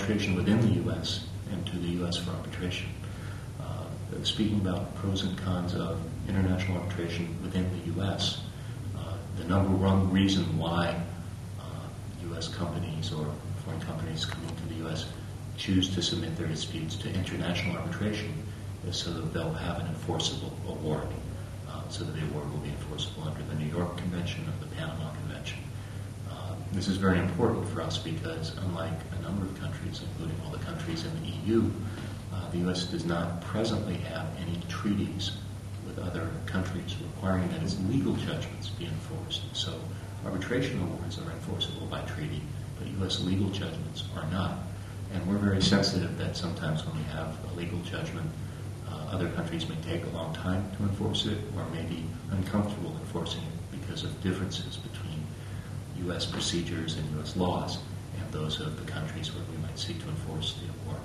arbitration within the U.S. and to the U.S. for arbitration. Speaking about pros and cons of international arbitration within the U.S., the number one reason why U.S. companies or foreign companies coming to the U.S. choose to submit their disputes to international arbitration is so that they'll have an enforceable award, so that the award will be enforceable under the New York Convention or the Panama Convention. This is very important for us because, unlike a number of countries, including all the countries in the EU, the U.S. does not presently have any treaties with other countries requiring that its legal judgments be enforced. So arbitration awards are enforceable by treaty, but U.S. legal judgments are not. And we're very sensitive that sometimes when we have a legal judgment, other countries may take a long time to enforce it or may be uncomfortable enforcing it because of differences between U.S. procedures and U.S. laws and those of the countries where we might seek to enforce the award.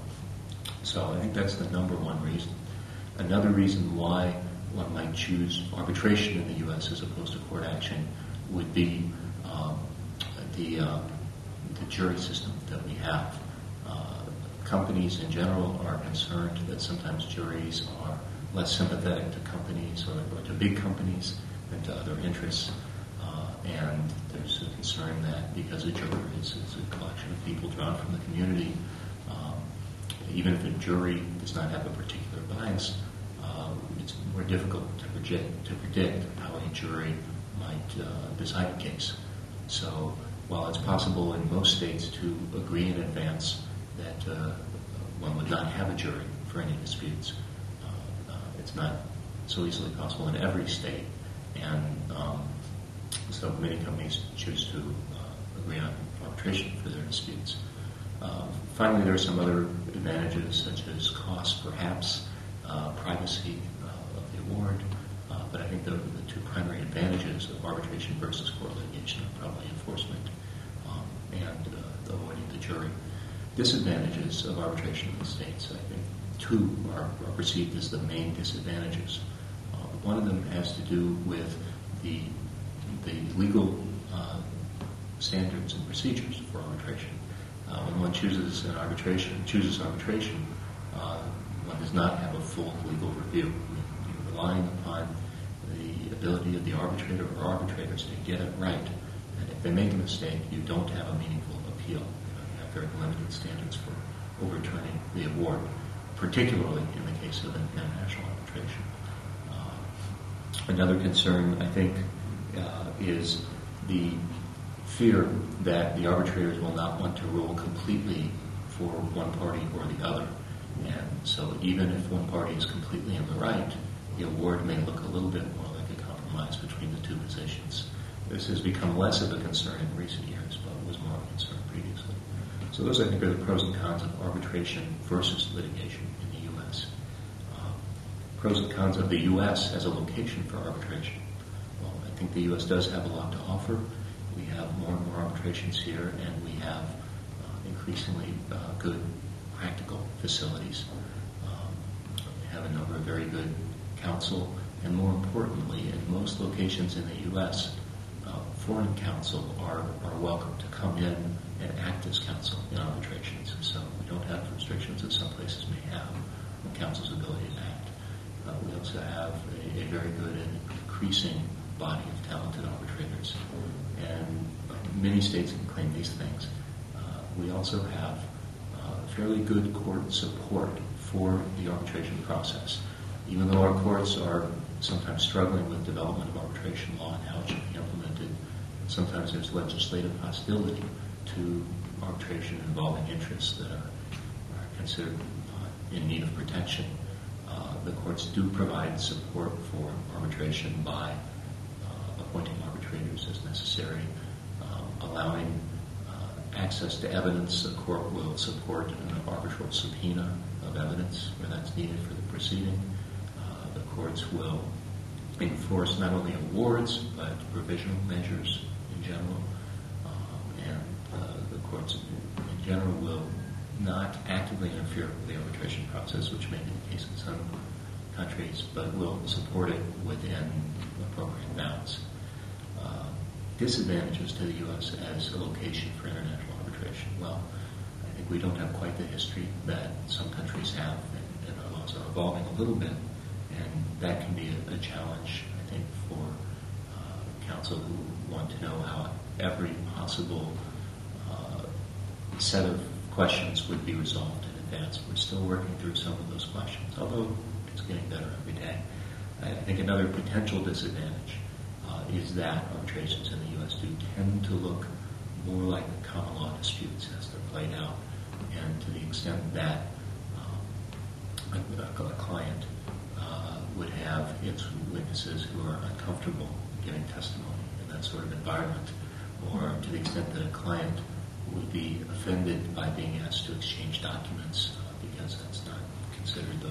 So I think that's the number one reason. Another reason why one might choose arbitration in the U.S. as opposed to court action would be the jury system that we have. Companies in general are concerned that sometimes juries are less sympathetic to companies or to big companies than to other interests. And there's a concern that because a jury is a collection of people drawn from the community, even if a jury does not have a particular bias, it's more difficult to predict how a jury might decide a case. So while it's possible in most states to agree in advance that one would not have a jury for any disputes, it's not so easily possible in every state. And so many companies choose to agree on arbitration for their disputes. Finally, there are some other advantages such as cost, perhaps, privacy of the award, but I think the two primary advantages of arbitration versus court litigation are probably enforcement and avoiding the jury. Disadvantages of arbitration in the states, I think, two are perceived as the main disadvantages. One of them has to do with the legal standards and procedures for arbitration. When one chooses arbitration, one does not have a full legal review. You're relying upon the ability of the arbitrator or arbitrators to get it right. And if they make a mistake, you don't have a meaningful appeal. You have very limited standards for overturning the award, particularly in the case of an international arbitration. Another concern, I think, is the fear that the arbitrators will not want to rule completely for one party or the other. And so even if one party is completely in the right, the award may look a little bit more like a compromise between the two positions. This has become less of a concern in recent years, but was more of a concern previously. So those, I think, are the pros and cons of arbitration versus litigation in the U.S. Pros and cons of the U.S. as a location for arbitration. Well, I think the U.S. does have a lot to offer. We have more and more arbitrations here, and we have increasingly good practical facilities. We have a number of very good counsel, and more importantly, in most locations in the U.S., foreign counsel are welcome to come in and act as counsel in arbitrations. So we don't have restrictions that some places may have on counsel's ability to act. We also have a very good and increasing body of talented arbitrators. And many states can claim these things. We also have fairly good court support for the arbitration process. Even though our courts are sometimes struggling with development of arbitration law and how it should be implemented, sometimes there's legislative hostility to arbitration involving interests that are considered in need of protection. The courts do provide support for arbitration by appointing arbitrators as necessary, allowing access to evidence. The court will support an arbitral subpoena of evidence where that's needed for the proceeding. The courts will enforce not only awards but provisional measures in general, and the courts in general will not actively interfere with the arbitration process, which may be the case in some countries, but will support it within appropriate bounds. Disadvantages to the U.S. as a location for international arbitration. Well, I I think we don't have quite the history that some countries have, and our laws are evolving a little bit, and that can be a challenge, I think, for counsel who want to know how every possible set of questions would be resolved in advance. We're still working through some of those questions, although it's getting better every day. I think another potential disadvantage is that arbitrations in the U.S. do tend to look more like common law disputes as they're played out, and to the extent that a client would have its witnesses who are uncomfortable giving testimony in that sort of environment, or to the extent that a client would be offended by being asked to exchange documents because that's not considered the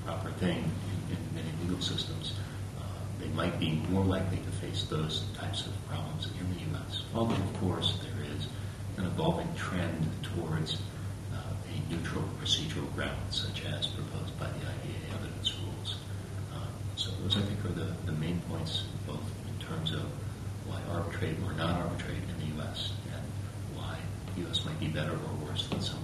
proper thing in many legal systems, they might be more likely to face those types of problems in the U.S. Although, of course, there is an evolving trend towards a neutral procedural ground, such as proposed by the IDA evidence rules. So those, I think, are the main points, both in terms of why arbitrate or not arbitrate in the U.S. and why the U.S. might be better or worse than some